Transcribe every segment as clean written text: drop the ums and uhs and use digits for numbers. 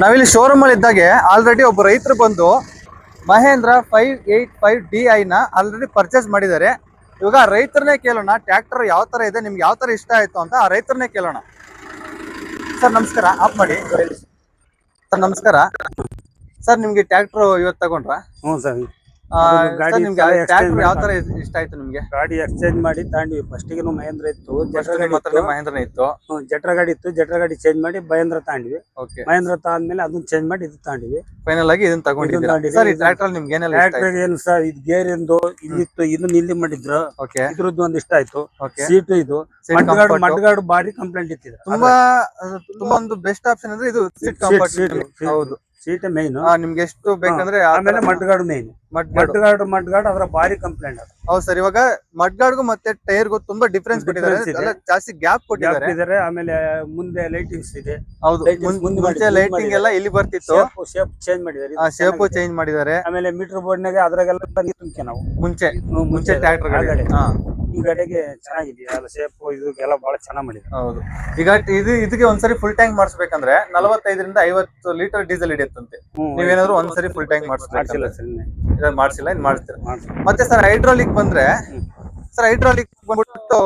ನಾವಿಲ್ಲಿ ಶೋರೂಮ್ ಅಲ್ಲಿ ಇದ್ದಾಗೆ ಆಲ್ರೆಡಿ ಒಬ್ಬ ರೈತರು ಬಂದು ಮಹೇಂದ್ರ 585DI ನ ಆಲ್ರೆಡಿ ಪರ್ಚೇಸ್ ಮಾಡಿದ್ದಾರೆ. ಇವಾಗ ರೈತರನ್ನೇ ಕೇಳೋಣ ಟ್ರ್ಯಾಕ್ಟರ್ ಯಾವ ತರ ಇದೆ, ನಿಮ್ಗೆ ಯಾವ ತರ ಇಷ್ಟ ಆಯ್ತು ಅಂತ ಆ ರೈತರನ್ನೇ ಕೇಳೋಣ. ಸರ್ ನಮಸ್ಕಾರ, ಆಫ್ ಮಾಡಿ. ಸರ್ ನಮಸ್ಕಾರ. ಸರ್ ನಿಮ್ಗೆ ಟ್ರ್ಯಾಕ್ಟರ್ ಇವತ್ತು ತಗೊಂಡ್ರಾ? ಹ್ಞೂ ಸರ್. ಸರ್ ನಿಮ್ಗೆ ಟ್ರ್ಯಾಕ್ಟರ್ ಯಾವ ತರ ಇಷ್ಟ ಆಯ್ತು ನಿಮ್ಗೆ? ಗಾಡಿ ಎಕ್ಸ್ಚೇಂಜ್ ಮಾಡಿ ತಗೊಂಡ್ವಿ. ಫಸ್ಟಿಗೆ ಮಹೇಂದ್ರ ಇತ್ತು, ಮಹೇಂದ್ರನೇ ಇತ್ತು. ಜಟ್ರ ಗಾಡಿ ಇತ್ತು, ಜಟ್ರ ಗಾಡಿ ಚೇಂಜ್ ಮಾಡಿ ಮಹೇಂದ್ರ ತಗೊಂಡ್ವಿ. ಮಹೇಂದ್ರ ತಗೊಂಡ್ಮೇಲೆ ಅದನ್ನ ಚೇಂಜ್ ಮಾಡಿ ಇದು ತಗೊಂಡ್ವಿ. ಫೈನಲ್ ಆಗಿ ಇದನ್ನ ತಗೊಂಡಿದ್ದೀರಾ? ಸರ್ ಈ ಟ್ರ್ಯಾಕ್ಟರ್ ನಿಮ್ಗೆ ಏನೆಲ್ಲ ಇಷ್ಟ ಆಯ್ತು? ಟ್ರ್ಯಾಕ್ಟರ್ ಏನು ಸರ್, ಇದು ಗೇರ್ ಇಂದು ಇಲ್ಲಿತ್ತು, ಇದನ್ನ ಇಲ್ಲಿ ಮಾಡಿದ್ರು. ಇದ್ರದ್ದು ಒಂದ್ ಇಷ್ಟ ಆಯ್ತು. ಸೀಟ್ ಇದು ಮಡ್ಗಾಡು ಬಾರಿ ಕಂಪ್ಲೇಂಟ್ ಇತ್ತಿದೆ. ತುಂಬಾ ಒಂದು ಬೆಸ್ಟ್ ಆಪ್ಷನ್ ಅಂದ್ರೆ ಇದು ಸೀಟ್ ಕಂಫರ್ಟ್. ಹೌದು, ಸೀಟ್ ಮೇನ್. ನಿಮ್ಗೆ ಎಷ್ಟು ಬೇಕಂದ್ರೆ ಆಮೇಲೆ ಮಡ್ಗಾಡು ಮೇನ್. ಮಡ್ಗಾಡು ಅದ್ರ ಬಾರಿ ಕಂಪ್ಲೇಂಟ್ ಅದು. ಹೌದು ಸರ್, ಇವಾಗ ಮಡ್ಗಾಡ್ಗೂ ಮತ್ತೆ ಟೈರ್ಗೂ ತುಂಬಾ ಡಿಫ್ರೆನ್ಸ್ ಕೊಟ್ಟಿದ್ದಾರೆ, ಜಾಸ್ತಿ ಗ್ಯಾಪ್ ಕೊಟ್ಟಿದ್ದಾರೆ. ಆಮೇಲೆ ಮುಂದೆ ಲೈಟಿಂಗ್ಸ್ ಇದೆ. ಹೌದು, ಮುಂಚೆ ಲೈಟಿಂಗ್ ಎಲ್ಲ ಇಲ್ಲಿ ಬರ್ತಿತ್ತು, ಶೇಪ್ ಚೇಂಜ್ ಮಾಡಿದ್ದಾರೆ. ಶೇಪ್ ಚೇಂಜ್ ಮಾಡಿದ್ದಾರೆ. ಆಮೇಲೆ ಮೀಟರ್ ಬೋರ್ಡ್ ನಾಗ ಅದ್ರಾಗೆಲ್ಲ ತುಂಬಿಕೆ ನಾವು ಮುಂಚೆ ಟ್ರ್ಯಾಕ್ಟರ್ ಈ ಗಾಡಿಗೆ ಚೆನ್ನಾಗಿದೆ, ಶೇಪ್ ಇದಕ್ಕೆಲ್ಲ ಬಹಳ ಚೆನ್ನಾಗಿ ಮಾಡಿದ್ದಾರೆ. ಹೌದು, ಈಗ ಇದಕ್ಕೆ ಒಂದ್ಸರಿ ಫುಲ್ ಟ್ಯಾಂಕ್ ಮಾಡಿಸ್ಬೇಕಂದ್ರೆ 45ರಿಂದ 50 ಲೀಟರ್ ಡೀಸೆಲ್ ಹಿಡಿಯುತ್ತಂತೆ. ನೀವೇನಾದ್ರು ಒಂದ್ಸರಿ ಫುಲ್ ಟ್ಯಾಂಕ್ ಮಾಡಿಸ್ಬೇಕಿಲ್ಲ? ಮಾಡ್ಸಿಲ್ಲ, ಇನ್ ಮಾಡಿಸ್ತೀರ. ಮತ್ತೆ ಸರ್ ಹೈಡ್ರಾಲಿಕ್ ಬಂದ್ರೆ, ಸರ್ ಹೈಡ್ರಾಲಿಕ್ ಬಂದ್ಬಿಟ್ಟು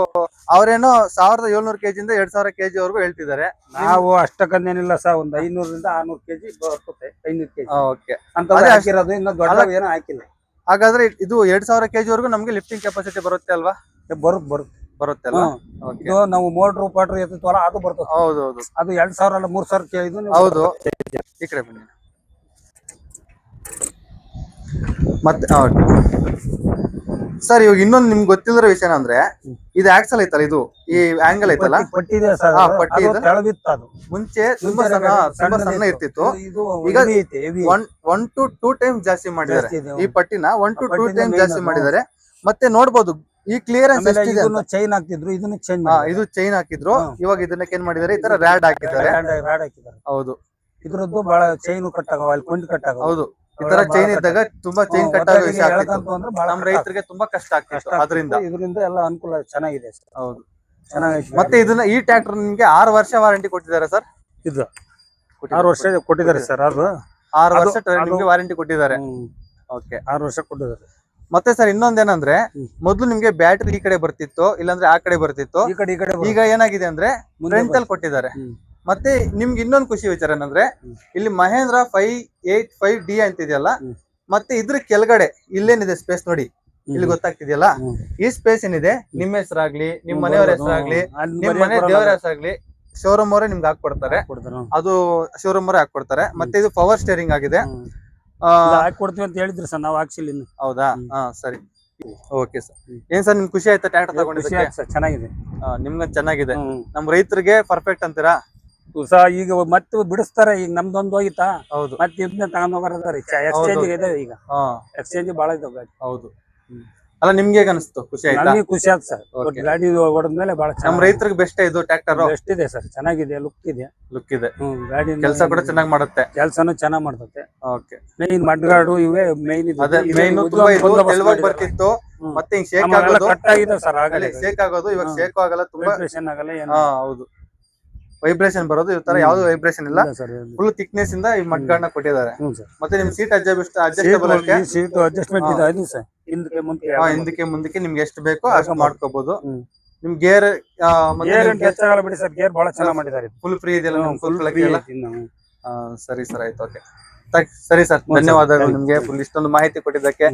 ಅವ್ರೇನೋ 1700 kg 2000 kg ವರೆಗೂ ಹೇಳ್ತಿದ್ದಾರೆ. ನಾವು ಅಷ್ಟಕ್ಕಂದೇನಿಲ್ಲ ಸರ್, ಒಂದ್ 500ರಿಂದ 600 kg ಬರ್ತದೆ. 500 kg ಓಕೆ ಅಂತ ಹಾಕಿರೋದು, ಇನ್ನು ದೊಡ್ಡ ಏನೋ ಹಾಕಿಲ್ಲ. ಹಾಗಾದ್ರೆ ಇದು 2000 kg ವರೆಗೂ ನಮ್ಗೆ ಲಿಫ್ಟಿಂಗ್ ಕೆಪಾಸಿಟಿ ಬರುತ್ತೆ ಅಲ್ವಾ? ಬರುತ್ತೆ ಅಲ್ವಾ? ನಾವು ಮೋಟ್ರು ಪಾಟ್ರು ಎತ್ತುತ್ತವಲ್ಲ ಅದು ಬರ್ತದೆ. ಹೌದು, ಅದು 2000 ಅಲ್ಲ 3000 kg. ಹೌದು, ಈ ಕಡೆ ಬನ್ನಿ. ಮತ್ತೆ ಸರ್ ಇವಾಗ ಇನ್ನೊಂದು ನಿಮ್ಗೆ ಗೊತ್ತಿಲ್ಲದ ವಿಷಯ ಅಂದ್ರೆ, ಇದು ಆಕ್ಸಲ್ ಐತಲ್ಲ, ಇದು ಈ ಆಂಗಲ್ ಐತಲ್ಲ, ಪಟ್ಟಿ ಮುಂಚೆ ತುಂಬಾ ಸಣ್ಣ ಇರ್ತಿತ್ತು. ಈಗ 1 to 2 ಟೈಮ್ಸ್ ಜಾಸ್ತಿ ಮಾಡಿದ್ದಾರೆ ಈ ಪಟ್ಟಿನ. 1 to 2 ಟೈಮ್ಸ್ ಜಾಸ್ತಿ ಮಾಡಿದ್ದಾರೆ. ಮತ್ತೆ ನೋಡ್ಬೋದು ಈ ಕ್ಲಿಯರೆನ್ಸ್ ಎಷ್ಟಿದೆ. ಚೈನ್ ಹಾಕ್ತಿದ್ರು, ಇದನ್ನು ಚೇಂಜ್ ಇದು ಚೈನ್ ಹಾಕಿದ್ರು. ಇವಾಗ ಇದನ್ನಕ್ಕೆ ಏನ್ ಮಾಡಿದ್ದಾರೆ, ಈ ತರ ರ್ಯಾಡ್ ಹಾಕಿದ್ದಾರೆ. ಹೌದು, ಇದ್ರದ್ದು ಬಹಳ ಚೈನ್ ಕಟ್ ಆಗವ, ಅಲ್ಲಿ ಕೊಂಡಿ ಕಟ್ ಆಗವ. ಹೌದು, ಈ ತರ ಚೈನ್ ಇದ್ದಾಗ ತುಂಬಾ ಚೈನ್ ಕಟ್ ಆಗೋ ವಿಷಯ ಆಗ್ತಿತ್ತು. ನಮ್ಮ ರೈತರಿಗೆ ತುಂಬಾ ಕಷ್ಟ ಆಗ್ತಿತ್ತು. ಇದರಿಂದ ಎಲ್ಲ ಅನುಕೂಲ ಚೆನ್ನಾಗಿದೆ. ಹೌದು, ಚೆನ್ನಾಗಿದೆ. ಮತ್ತೆ ಇದನ್ನ ಈ ಟ್ರ್ಯಾಕ್ಟರ್ ನಿಮ್ಗೆ 6 ವರ್ಷ ವಾರಂಟಿ ಕೊಟ್ಟಿದ್ದಾರೆ ಸರ್. ಇದು 6 ವರ್ಷ ಕೊಟ್ಟಿದ್ದಾರೆ ಸರ್. ಅದು 6 ವರ್ಷ ನಿಮ್ಗೆ ವಾರಂಟಿ ಕೊಟ್ಟಿದ್ದಾರೆ. ಓಕೆ, 6 ವರ್ಷ ಕೊಟ್ಟಿದ್ದಾರೆ. ಮತ್ತೆ ಸರ್ ಇನ್ನೊಂದೇನಂದ್ರೆ, ಮೊದ್ಲು ನಿಮ್ಗೆ ಬ್ಯಾಟ್ರಿ ಈ ಕಡೆ ಬರ್ತಿತ್ತು, ಇಲ್ಲಾಂದ್ರೆ ಆ ಕಡೆ ಬರ್ತಿತ್ತು. ಈಗ ಏನಾಗಿದೆ ಅಂದ್ರೆ ಫ್ರಂಟ್ ಅಲ್ಲಿ ಕೊಟ್ಟಿದ್ದಾರೆ. ಮತ್ತೆ ನಿಮ್ಗೆ ಇನ್ನೊಂದು ಖುಷಿ ವಿಚಾರ ಏನಂದ್ರೆ, ಇಲ್ಲಿ ಮಹೇಂದ್ರ 585DI ಅಂತಿದೆಯಲ್ಲ, ಮತ್ತೆ ಇದ್ರ ಕೆಳಗಡೆ ಇಲ್ಲೇನಿದೆ ಸ್ಪೇಸ್ ನೋಡಿ, ಇಲ್ಲಿ ಗೊತ್ತಾಗ್ತಿದೆಯಲ್ಲ, ಈ ಸ್ಪೇಸ್ ಏನಿದೆ ನಿಮ್ಮ ಹೆಸರಾಗ್ಲಿ, ನಿಮ್ ಮನೆಯವರ ಹೆಸರಾಗ್ಲಿ, ನಿಮ್ ಮನೆ ದೇವರ ಹೆಸರಾಗ್ಲಿ ಶೋರೂಮ್ ಅವರೇ ನಿಮ್ಗೆ ಹಾಕೊಡ್ತಾರೆ. ಅದು ಶೋರೂಮ್ ಅವರೇ ಹಾಕೊಡ್ತಾರೆ. ಮತ್ತೆ ಇದು ಪವರ್ ಸ್ಟೇರಿಂಗ್ ಆಗಿದೆ. ಕೊಡ್ತೀವಿ ಅಂತ ಹೇಳಿದ್ರು ಸರ್, ನಾವು ಹಾಕ್ಸಿಲ್ಲ ಇನ್ನು. ಹೌದಾ? ಸರಿ, ಓಕೆ ಸರ್. ಏನ್ ಸರ್ ನಿಮ್ಗೆ ಖುಷಿ ಆಯ್ತಾ ಟ್ರ್ಯಾಕ್ಟರ್ ತಗೊಂಡಿದ್ದಕ್ಕೆ? ಚೆನ್ನಾಗಿದೆ, ನಿಮ್ಗೆ ಚೆನ್ನಾಗಿದೆ. ನಮ್ ರೈತರಿಗೆ ಪರ್ಫೆಕ್ಟ್ ಅಂತೀರಾ? ಈಗ ಮತ್ತೆ ಬಿಡಿಸ್ತಾರೆ. ಈಗ ನಮ್ದೊಂದು ಹೋಗಿತ್ತಾ? ಹೌದು, ಮತ್ತೆ ಇದನ್ನ ತಗೊಂಡ್ ಹೋಗೋದಾರೆ. ಎಕ್ಸ್ಚೇಂಜ್ ಇದೆ, ಈಗ ಎಕ್ಸ್ಚೇಂಜ್ ಬಹಳ ಇದಾವೆ. ಹೌದು, ಅಲ್ಲ ನಿಮ್ಗೆ ಹೇಗೆ ಅನಿಸ್ತು? ಖುಷಿ ಆಯ್ತಾ? ಖುಷಿ ಆಯ್ತು ಸರ್. ಗಾಡಿ ಹೊಡೆದ್ಮೇಲೆ ಬಹಳ ನಮ್ ರೈತರಿಗೆ ಬೆಸ್ಟ್ ಇದು ಟ್ರ್ಯಾಕ್ಟರ್. ಬೆಸ್ಟ್ ಇದೆ ಸರ್, ಚೆನ್ನಾಗಿದೆ, ಲುಕ್ ಇದೆ. ಗಾಡಿ ಕೆಲಸ ಕೂಡ ಚೆನ್ನಾಗಿ ಮಾಡುತ್ತೆ, ಕೆಲಸನೂ ಚೆನ್ನಾಗಿ ಮಾಡ್ತತೆ. ಓಕೆ, ಮೇನ್ ಮಡ್ಗಾಡು ಇವೇ ಮೇನ್ ಇದೆ. ಬರ್ತಿತ್ತು. ಮತ್ತೆ ಹಿಂಗ್ ಶೇಕ್ ಆಗೋದು ಕಟ್ ಆಗಿದೆ ಸರ್, ಆಗಲೇ ಶೇಕ್ ಆಗೋದು. ಇವಾಗ ಶೇಕ್ ಆಗಲ್ಲ, ತುಂಬಾ ವೈಬ್ರೇಷನ್ ಆಗಲ್ಲ. ಹೌದು, ವೈಬ್ರೇಷನ್ ಬರೋದು. ಈ ತರ ಯಾವ್ದು ವೈಬ್ರೇಷನ್ ಇಲ್ಲ. ಫುಲ್ ಥಿಕ್ನೆಸ್ ಇಂದ ಈ ಮಡ್ಗಾಡ್ನ ಕೊಟ್ಟಿದ್ದಾರೆ. ಮತ್ತೆ ನಿಮ್ ಸೀಟ್ ಅಡ್ಜಸ್ಟೇಬಲ್ ಹಿಂದಕ್ಕೆ ಮುಂದಕ್ಕೆ ನಿಮ್ಗೆ ಎಷ್ಟು ಬೇಕೋ ಅಷ್ಟು ಮಾಡ್ಕೋಬಹುದು. ನಿಮ್ ಗೇರ್ ಬಿಡಿ ಸರ್, ಗೇರ್ ಬಹಳ ಚೆನ್ನಾಗಿ ಮಾಡಿದ್ದಾರೆ. ಫುಲ್ ಫ್ರೀ ಇದೆಯಲ್ಲ, ಫುಲ್ ಸರಿ ಸರ್, ಆಯ್ತು. ಓಕೆ, ಸರಿ ಸರ್, ಧನ್ಯವಾದಗಳು ನಿಮ್ಗೆ ಫುಲ್ ಇಷ್ಟೊಂದು ಮಾಹಿತಿ ಕೊಟ್ಟಿದ್ದಕ್ಕೆ.